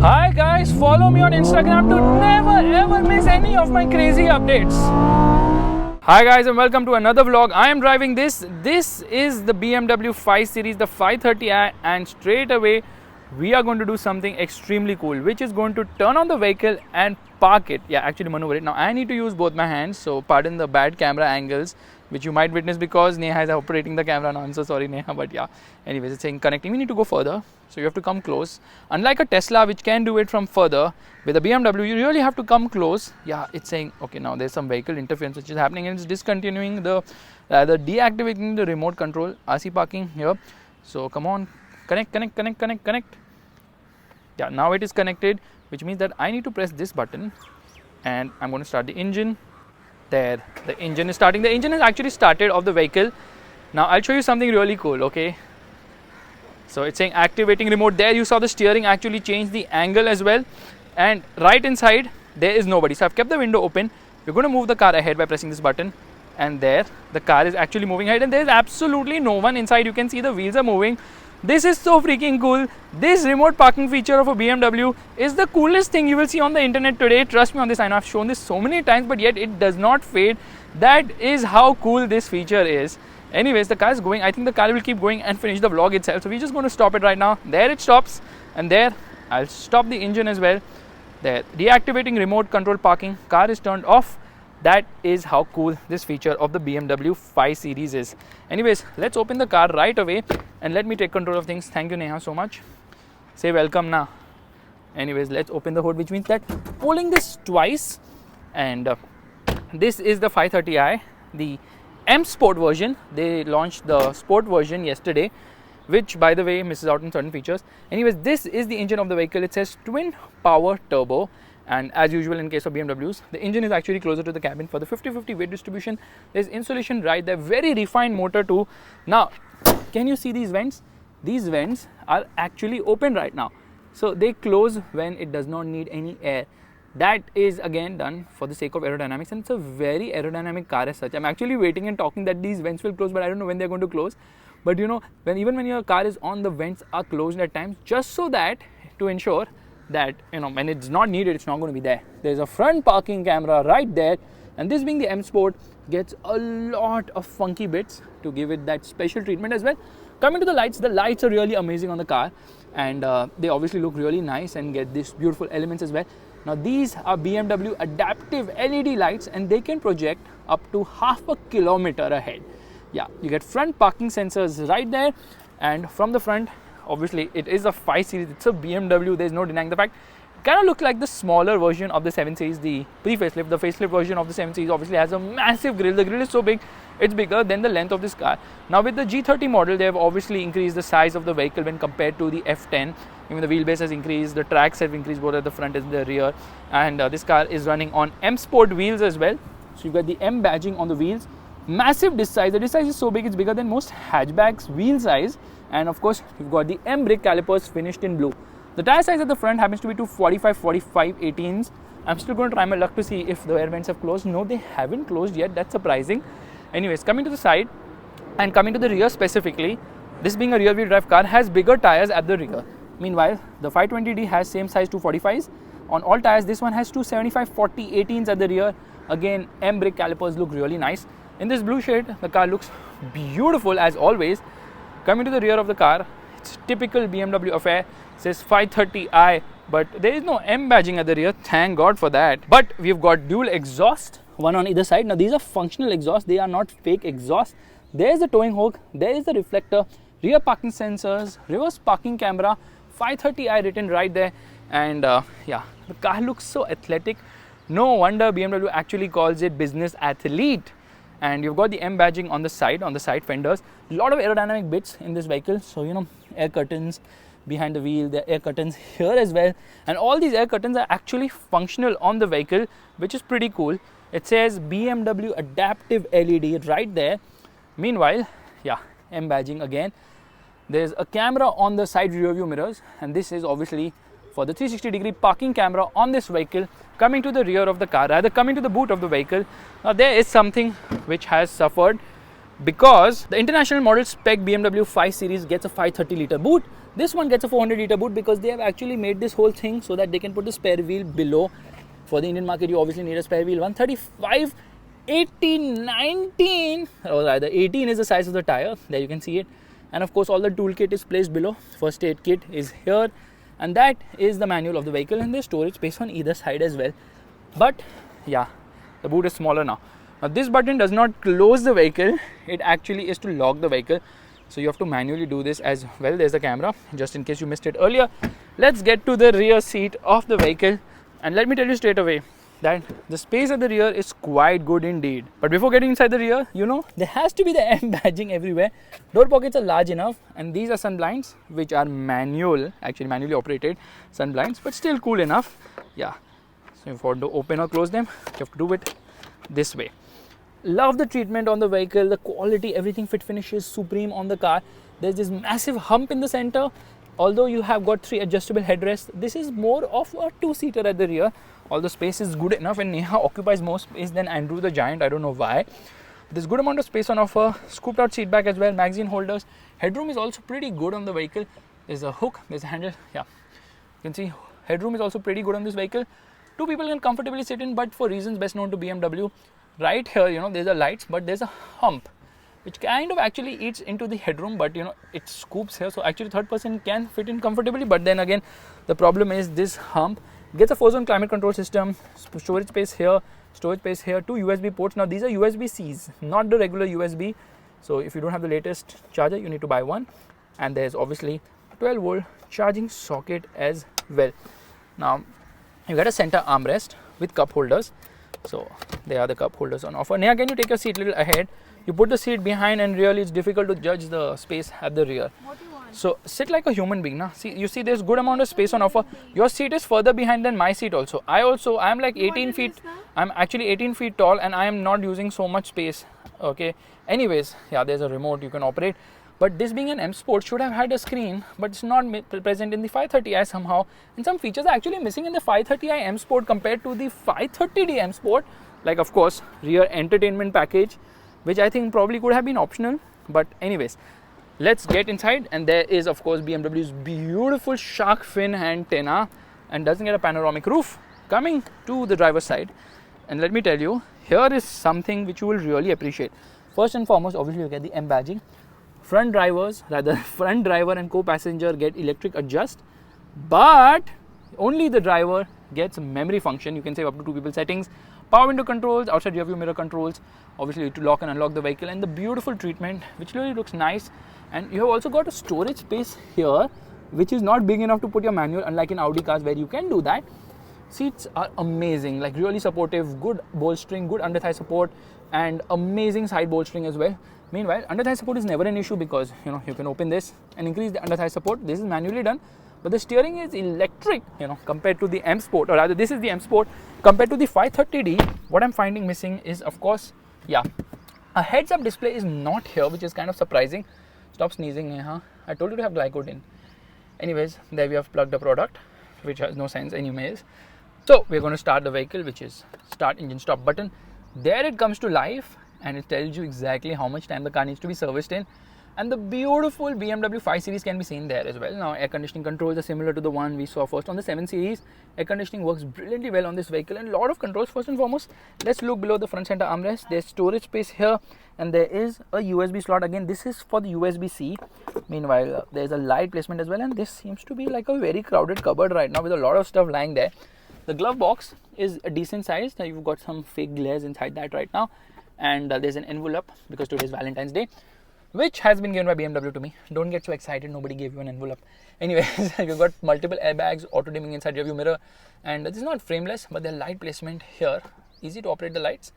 Hi guys, follow me on Instagram to never ever miss any of my crazy updates. Hi guys and welcome to another vlog. I am driving this. This is the BMW 5 Series, the 530i, and straight away we are going to do something extremely cool, which is going to turn on the vehicle and park it. Yeah, actually maneuver it. Now I need to use both my hands, so pardon the bad camera angles which you might witness because Neha is operating the camera now. I'm so sorry Neha, but yeah. Anyways, it's saying connecting. We need to go further, so you have to come close. Unlike a Tesla which can do it from further, with a BMW you really have to come close. Yeah, it's saying okay, now there's some vehicle interference which is happening and it's discontinuing the deactivating the remote control RC parking here. So come on, connect. Yeah, now it is connected, which means that I need to press this button and I'm going to start the engine. There, the engine is starting. The engine is actually started of the vehicle. Now I'll show you something really cool, okay? So it's saying activating remote. There you saw the steering actually change the angle as well, and right inside there is nobody. So I've kept the window open. We're going to move the car ahead by pressing this button, and there the car is actually moving ahead and there is absolutely no one inside. You can see the wheels are moving. This is so freaking cool. This remote parking feature of a BMW is the coolest thing you will see on the internet today. Trust me on this. I know I've shown this so many times, but yet it does not fade. That is how cool this feature is. Anyways, the car is going. I think the car will keep going and finish the vlog itself. So we're just going to stop it right now. There it stops, and there I'll stop the engine as well. There, deactivating remote control parking. Car is turned off. That is how cool this feature of the BMW 5 Series is. Anyways, let's open the car right away and let me take control of things. Thank you Neha so much. Say welcome now. Anyways, let's open the hood, which means that pulling this twice, and this is the 530i, the M Sport version. They launched the Sport version yesterday, which by the way misses out on certain features. Anyways, this is the engine of the vehicle. It says twin power turbo. And as usual in case of BMWs, the engine is actually closer to the cabin for the 50-50 weight distribution. There's insulation right there, very refined motor too. Now, can you see these vents? These vents are actually open right now. So they close when it does not need any air. That is again done for the sake of aerodynamics, and it's a very aerodynamic car as such. I'm actually waiting and talking that these vents will close, but I don't know when they're going to close. But you know, even when your car is on, the vents are closed at times, just so that to ensure that when it's not needed, it's not going to be there. There's a front parking camera right there, and this being the M Sport gets a lot of funky bits to give it that special treatment as well. Coming to the lights are really amazing on the car, and they obviously look really nice and get these beautiful elements as well. Now these are BMW adaptive LED lights, and they can project up to half a kilometer ahead. Yeah, you get front parking sensors right there, and from the front, obviously it is a 5 Series, it's a BMW, there's no denying the fact. It kind of looks like the smaller version of the 7 Series, the pre-facelift. The facelift version of the 7 Series obviously has a massive grille. The grille is so big, it's bigger than the length of this car. Now with the G30 model, they have obviously increased the size of the vehicle when compared to the F10. Even the wheelbase has increased, the tracks have increased both at the front and the rear, and this car is running on M Sport wheels as well. So you've got the M badging on the wheels. Massive disc size. The disc size is so big, it's bigger than most hatchbacks wheel size. And of course, you've got the M brake calipers finished in blue. The tire size at the front happens to be 245 45 18s. I'm still going to try my luck to see if the air vents have closed. No, they haven't closed yet. That's surprising. Anyways, coming to the side and coming to the rear specifically, this being a rear wheel drive car has bigger tires at the rear. Meanwhile, the 520d has same size 245s. On all tires, this one has 275 40 18s at the rear. Again, M brake calipers look really nice. In this blue shade, the car looks beautiful as always. Coming to the rear of the car, it's typical BMW affair. It says 530i, but there is no M badging at the rear. Thank God for that. But we've got dual exhaust, one on either side. Now these are functional exhaust. They are not fake exhaust. There's the towing hook. There is the reflector. Rear parking sensors. Reverse parking camera. 530i written right there. And yeah, the car looks so athletic. No wonder BMW actually calls it business athlete. And you've got the M badging on the side fenders. A lot of aerodynamic bits in this vehicle. So air curtains behind the wheel, the air curtains here as well, and all these air curtains are actually functional on the vehicle, which is pretty cool. It says BMW adaptive LED right there. Meanwhile, yeah, M badging again. There's a camera on the side rear view mirrors, and this is obviously for the 360-degree parking camera on this vehicle. Coming to the rear of the car, rather coming to the boot of the vehicle, now there is something which has suffered because the international model spec BMW 5 Series gets a 530 litre boot. This one gets a 400 liter boot because they have actually made this whole thing so that they can put the spare wheel below. For the Indian market, you obviously need a spare wheel. 135, 18, 19, or rather 18 is the size of the tire. There you can see it. And of course, all the toolkit is placed below. First aid kit is here. And that is the manual of the vehicle, and there's storage space on either side as well. But yeah, the boot is smaller now. Now this button does not close the vehicle. It actually is to lock the vehicle. So you have to manually do this as well. There's the camera, just in case you missed it earlier. Let's get to the rear seat of the vehicle. And let me tell you straight away that the space at the rear is quite good indeed. But before getting inside the rear, you know, there has to be the M badging everywhere. Door pockets are large enough, and these are sun blinds, which are manual, actually manually operated sun blinds, but still cool enough. Yeah. So if you want to open or close them, you have to do it this way. Love the treatment on the vehicle, the quality, everything fit finish is supreme on the car. There's this massive hump in the center. Although you have got 3 adjustable headrests, this is more of a 2-seater at the rear. All the space is good enough, and Neha occupies more space than Andrew the Giant. I don't know why. There's good amount of space on offer. Scooped out seat back as well. Magazine holders. Headroom is also pretty good on the vehicle. There's a hook. There's a handle. Yeah, you can see headroom is also pretty good on this vehicle. 2 people can comfortably sit in, but for reasons best known to BMW, right here, you know, there's a lights, but there's a hump, which kind of actually eats into the headroom, but you know, it scoops here, so actually third person can fit in comfortably. But then again, the problem is this hump. Gets a 4-zone climate control system, storage space here, 2 USB ports. Now these are USB-Cs, not the regular USB. So if you don't have the latest charger, you need to buy one. And there's obviously a 12-volt charging socket as well. Now you got a center armrest with cup holders. So there are the cup holders on offer. Neha, can you take your seat a little ahead? You put the seat behind, and really it's difficult to judge the space at the rear. What do you want? So sit like a human being. Now see, you see there's good amount of space on offer. Your seat is further behind than my seat also. I'm like 18 feet. I'm actually 18 feet tall, and I am not using so much space. Okay. Anyways, yeah, there's a remote you can operate. But this being an M Sport should have had a screen, but it's not present in the 530i somehow. And some features are actually missing in the 530i M Sport compared to the 530d M Sport. Like of course, rear entertainment package, which I think probably could have been optional. But anyways, let's get inside. And there is of course BMW's beautiful shark fin antenna, and doesn't get a panoramic roof. Coming to the driver's side, and let me tell you, here is something which you will really appreciate. First and foremost, obviously you get the M badging. Front driver and co-passenger get electric adjust, but only the driver gets memory function. You can save up to 2 people settings, power window controls, outside rear view mirror controls, obviously to lock and unlock the vehicle, and the beautiful treatment which really looks nice. And you have also got a storage space here, which is not big enough to put your manual, unlike in Audi cars where you can do that. Seats are amazing, like really supportive, good bolstering, good under thigh support, and amazing side bolstering as well. Meanwhile, under thigh support is never an issue because you know you can open this and increase the under thigh support. This is manually done, but the steering is electric, you know, compared to the M Sport, or rather this is the M Sport compared to the 530d. What I'm finding missing is, of course, yeah, a heads-up display is not here, which is kind of surprising. Stop sneezing, huh? I told you to have glycodin. Anyways, there we have plugged the product, which has no sense anyways. So we're going to start the vehicle, which is start engine stop button. There it comes to life, and it tells you exactly how much time the car needs to be serviced in. And the beautiful BMW 5 Series can be seen there as well. Now, air conditioning controls are similar to the one we saw first on the 7 Series. Air conditioning works brilliantly well on this vehicle, and a lot of controls. First and foremost, let's look below the front center armrest. There's storage space here, and there is a USB slot. Again, this is for the USB-C. Meanwhile, there's a light placement as well, and this seems to be like a very crowded cupboard right now with a lot of stuff lying there. The glove box is a decent size. Now, you've got some fake glares inside that right now, and there's an envelope because today is Valentine's Day, which has been given by BMW to me. Don't get so excited, nobody gave you an envelope. Anyways, you've got multiple airbags, auto dimming inside rear view mirror, and this is not frameless, but the light placement here, easy to operate the lights.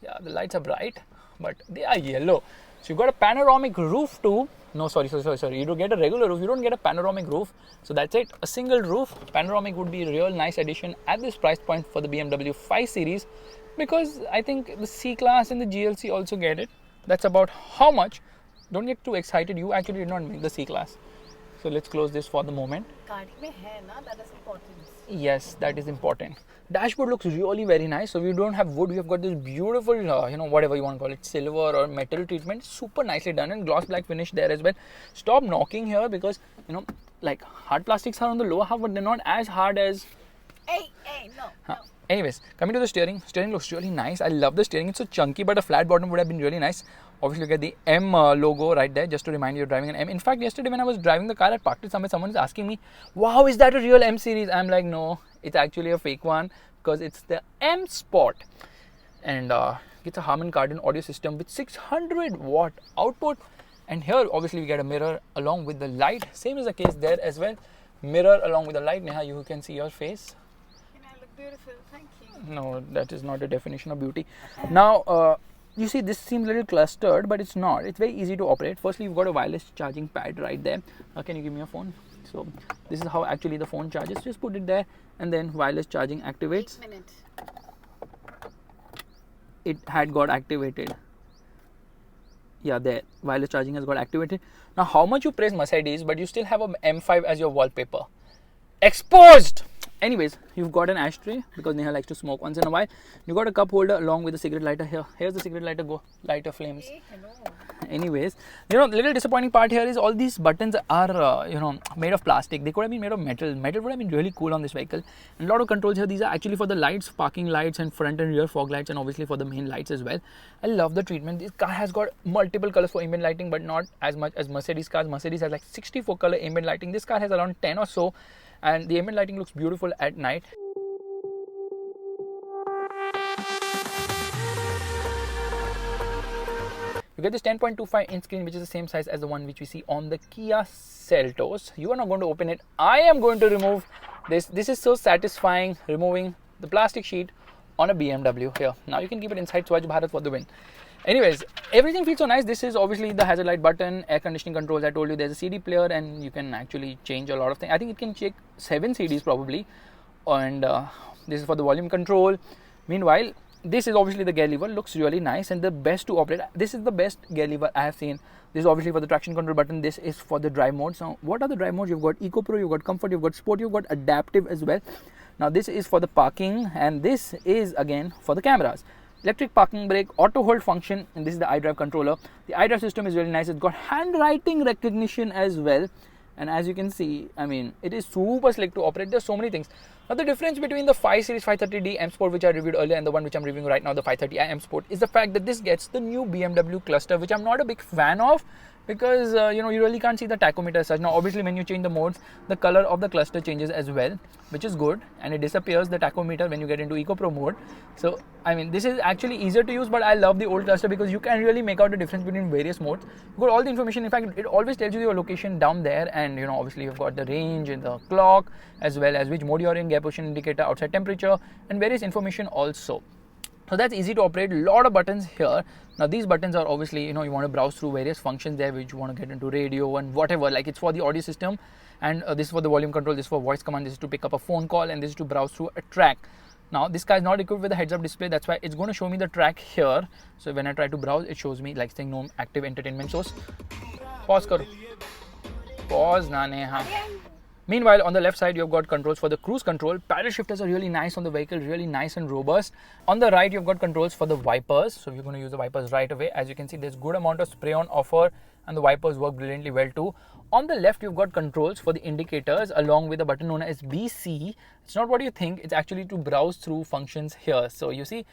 Yeah, the lights are bright, but they are yellow. So you've got a panoramic roof too. No, sorry. You don't get a regular roof, you don't get a panoramic roof. So that's it, a single roof. Panoramic would be a real nice addition at this price point for the BMW 5 Series, because I think the C-Class and the GLC also get it. That's about how much. Don't get too excited, you actually did not make the C-Class. So let's close this for the moment. That is important. Yes, that is important. Dashboard looks really very nice. So we don't have wood, we have got this beautiful, whatever you want to call it, silver or metal treatment. Super nicely done, and gloss black finish there as well. Stop knocking here because, like hard plastics are on the lower half, but they're not as hard as. Hey, no. Anyways, coming to the steering looks really nice. I love the steering. It's so chunky, but a flat bottom would have been really nice. Obviously, you get the M logo right there, just to remind you you're driving an M. In fact, yesterday when I was driving the car, I parked it somewhere. Someone is asking me, "Wow, is that a real M series?" I'm like, "No, it's actually a fake one because it's the M Sport." And it's a Harman Kardon audio system with 600 watt output. And here, obviously, we get a mirror along with the light. Same is the case there as well. Mirror along with the light. Neha, you can see your face. I look beautiful, thank you. No, that is not a definition of beauty. Now, you see this seems a little clustered, but it's not. It's very easy to operate. Firstly, you've got a wireless charging pad right there. Can you give me your phone? So this is how actually the phone charges. Just put it there and then wireless charging activates. 8 minutes. It had got activated. Yeah, there. Wireless charging has got activated. Now, how much you praise Mercedes, but you still have a M5 as your wallpaper. Exposed! Anyways, you've got an ashtray because Neha likes to smoke once in a while. You got a cup holder along with a cigarette lighter here. Here's the cigarette lighter, go lighter flames. Hey, hello. Anyways, little disappointing part here is all these buttons are made of plastic. They could have been made of metal. Metal would have been really cool on this vehicle. And a lot of controls here. These are actually for the lights, parking lights and front and rear fog lights, and obviously for the main lights as well. I love the treatment. This car has got multiple colors for ambient lighting, but not as much as Mercedes cars. Mercedes has like 64 color ambient lighting. This car has around 10 or so. And the ambient lighting looks beautiful at night. You get this 10.25 inch screen, which is the same size as the one which we see on the Kia Seltos. You are not going to open it. I am going to remove this. This is so satisfying, removing the plastic sheet on a BMW here. Now you can keep it inside. Swachh Bharat for the win. Anyways, everything feels so nice. This is obviously the hazard light button, air conditioning controls. I told you there's a CD player and you can actually change a lot of things. I think it can check 7 CDs probably. And this is for the volume control. Meanwhile, this is obviously the gear lever. Looks really nice and the best to operate. This is the best gear lever I have seen. This is obviously for the traction control button. This is for the drive modes. Now, what are the drive modes? You've got Eco Pro, you've got Comfort, you've got Sport, you've got Adaptive as well. Now, this is for the parking and this is again for the cameras. Electric parking brake, auto hold function, and this is the iDrive controller. The iDrive system is really nice. It's got handwriting recognition as well. And as you can see, I mean, it is super slick to operate. There's so many things. Now, the difference between the 5 Series 530d M Sport, which I reviewed earlier, and the one which I'm reviewing right now, the 530i M Sport, is the fact that this gets the new BMW cluster, which I'm not a big fan of because, you really can't see the tachometer as such. Now, obviously, when you change the modes, the color of the cluster changes as well, which is good. And it disappears, the tachometer, when you get into Eco Pro mode. So, I mean, this is actually easier to use, but I love the old cluster because you can really make out the difference between various modes. You've got all the information. In fact, it always tells you your location down there. And, obviously, you've got the range and the clock, as well as which mode you're in, gear position indicator, outside temperature, and various information also. So that's easy to operate. A lot of buttons here. Now these buttons are obviously, you want to browse through various functions there, which you want to get into radio and whatever. Like it's for the audio system, and this is for the volume control. This is for voice command. This is to pick up a phone call, and this is to browse through a track. Now this car is not equipped with a heads-up display. That's why it's going to show me the track here. So when I try to browse, it shows me like saying no active entertainment source. Pause karo. Pause na Neha. Meanwhile, on the left side, you've got controls for the cruise control. Paddle shifters are really nice on the vehicle, really nice and robust. On the right, you've got controls for the wipers. So you're going to use the wipers right away. As you can see, there's good amount of spray on offer and the wipers work brilliantly well too. On the left, you've got controls for the indicators along with a button known as BC. It's not what you think. It's actually to browse through functions here. So you see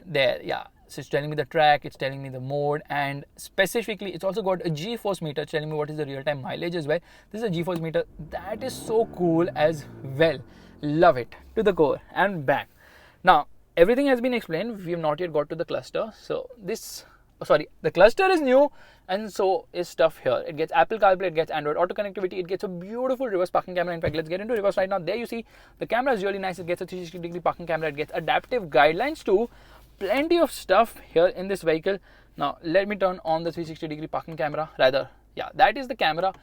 there, yeah. So it's telling me the track, it's telling me the mode, and specifically it's also got a G-force meter telling me what is the real-time mileage as well. This is a G-force meter. That is so cool as well. Love it to the core and back. Now, everything has been explained. We have not yet got to the cluster. So the cluster is new and so is stuff here. It gets Apple CarPlay, it gets Android Auto connectivity, it gets a beautiful reverse parking camera. In fact, let's get into reverse right now. There you see the camera is really nice. It gets a 360-degree parking camera. It gets adaptive guidelines too. Plenty of stuff here in this vehicle. Now let me turn on the 360-degree parking camera. That is the camera.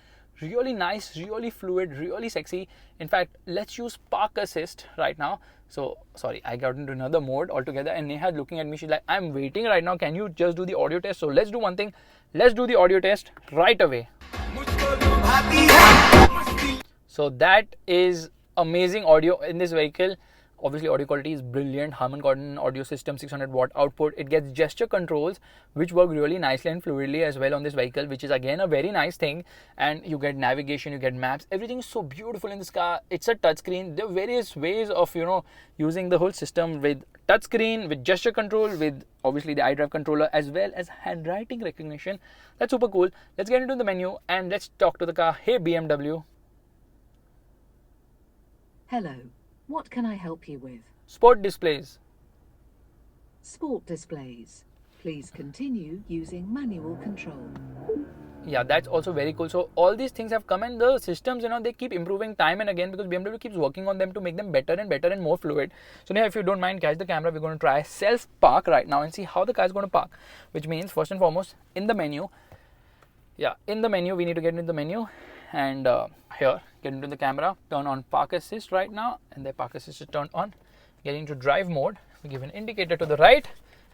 Really nice, really fluid, really sexy. In fact, let's use park assist right now. So sorry, I got into another mode altogether, and Neha looking at me, she's like, I'm waiting right now, can you just do the audio test? So let's do one thing, let's do the audio test right away. So that is amazing audio in this vehicle. Obviously audio quality is brilliant, Harman Kardon audio system, 600 watt output. It gets gesture controls which work really nicely and fluidly as well on this vehicle, which is again a very nice thing. And you get navigation, you get maps, everything is so beautiful in this car. It's a touchscreen. There are various ways of using the whole system, with touchscreen, with gesture control, with obviously the iDrive controller, as well as handwriting recognition. That's super cool. Let's get into the menu and let's talk to the car. Hey BMW. Hello, what can I help you with? Sport displays. Sport displays. Please continue using manual control. Yeah, that's also very cool. So all these things have come, and the systems, they keep improving time and again, because BMW keeps working on them to make them better and better and more fluid. So now, if you don't mind, catch the camera. We're going to try self park right now and see how the car is going to park, which means first and foremost in the menu. Yeah, in the menu, we need to get into the menu, and here, get into the camera, turn on park assist right now, and the park assist is turned on. Get into drive mode, we give an indicator to the right,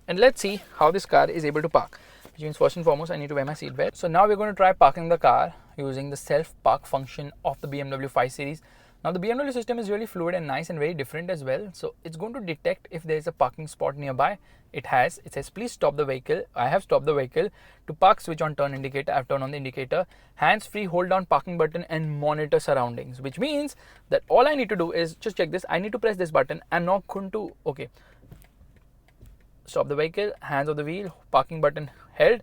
and let's see how this car is able to park, which means first and foremost I need to wear my seat belt. So now we're going to try parking the car using the self park function of the BMW 5 Series. Now the BMW system is really fluid and nice and very different as well. So it's going to detect if there is a parking spot nearby. It says please stop the vehicle. I have stopped the vehicle. To park, switch on turn indicator. I have turned on the indicator. Hands free, hold down parking button and monitor surroundings, which means that all I need to do is just check this. I need to press this button. I'm not going to, okay, stop the vehicle, hands on the wheel, parking button held.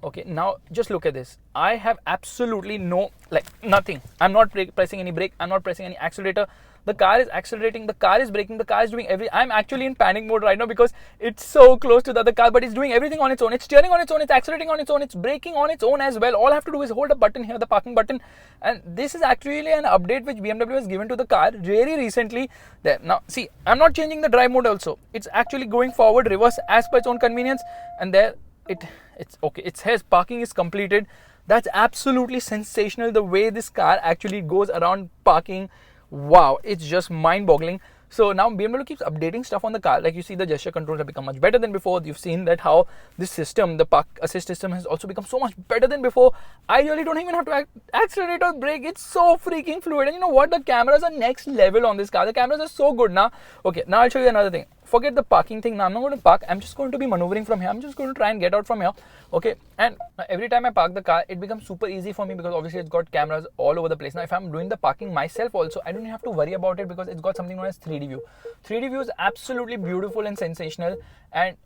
Okay, now just look at this. I have absolutely nothing. I'm not pressing any brake. I'm not pressing any accelerator. The car is accelerating. The car is braking. The car is doing I'm actually in panic mode right now because it's so close to the other car, but it's doing everything on its own. It's steering on its own. It's accelerating on its own. It's braking on its own as well. All I have to do is hold a button here, the parking button. And this is actually an update which BMW has given to the car very recently. There. Now, see, I'm not changing the drive mode also. It's actually going forward, reverse as per its own convenience. And there, it's okay. It says parking is completed. That's absolutely sensational, the way this car actually goes around parking. Wow, it's just mind-boggling. So now BMW keeps updating stuff on the car. Like you see, the gesture controls have become much better than before. You've seen that how this system, the park assist system, has also become so much better than before. I really don't even have to accelerate or brake. It's so freaking fluid. And you know what? The cameras are next level on this car. The cameras are so good now. Okay, now I'll show you another thing. Forget the parking thing. Now I'm not going to park. I'm just going to be maneuvering from here. I'm just going to try and get out from here. Okay, and every time I park the car, it becomes super easy for me because obviously it's got cameras all over the place. Now if I'm doing the parking myself also, I don't have to worry about it because it's got something known as 3D view. 3D view is absolutely beautiful and sensational, and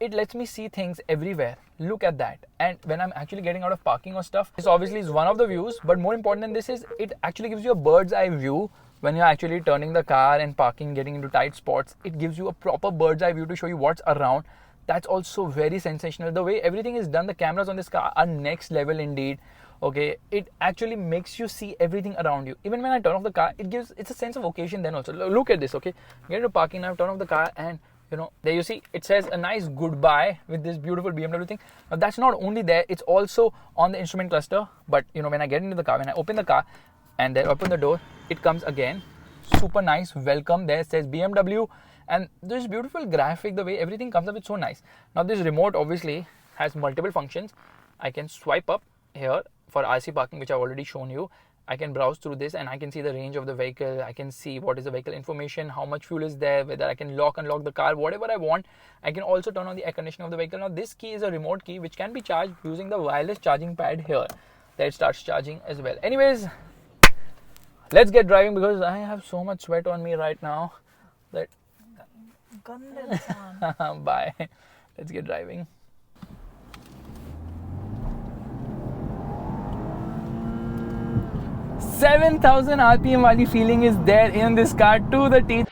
it lets me see things everywhere. Look at that. And when I'm actually getting out of parking or stuff, this obviously is one of the views, but more important than this is it actually gives you a bird's eye view. When you're actually turning the car and parking, getting into tight spots, it gives you a proper bird's eye view to show you what's around. That's also very sensational. The way everything is done, the cameras on this car are next level indeed. Okay, it actually makes you see everything around you. Even when I turn off the car, it's a sense of occasion then also. Look at this, okay? Get into parking now, turn off the car, and there you see, it says a nice goodbye with this beautiful BMW thing. Now that's not only there, it's also on the instrument cluster. But when I get into the car, when I open the car and then open the door, it comes again. Super nice welcome. There it says BMW. And this beautiful graphic, the way everything comes up, it's so nice. Now this remote obviously has multiple functions. I can swipe up here for RC parking, which I've already shown you. I can browse through this and I can see the range of the vehicle. I can see what is the vehicle information, how much fuel is there, whether I can lock, unlock the car, whatever I want. I can also turn on the air conditioning of the vehicle. Now this key is a remote key which can be charged using the wireless charging pad here. There it starts charging as well. Anyways, let's get driving because I have so much sweat on me right now that bye. Let's get driving. $7,000 RPM wali feeling is there in this car to the teeth.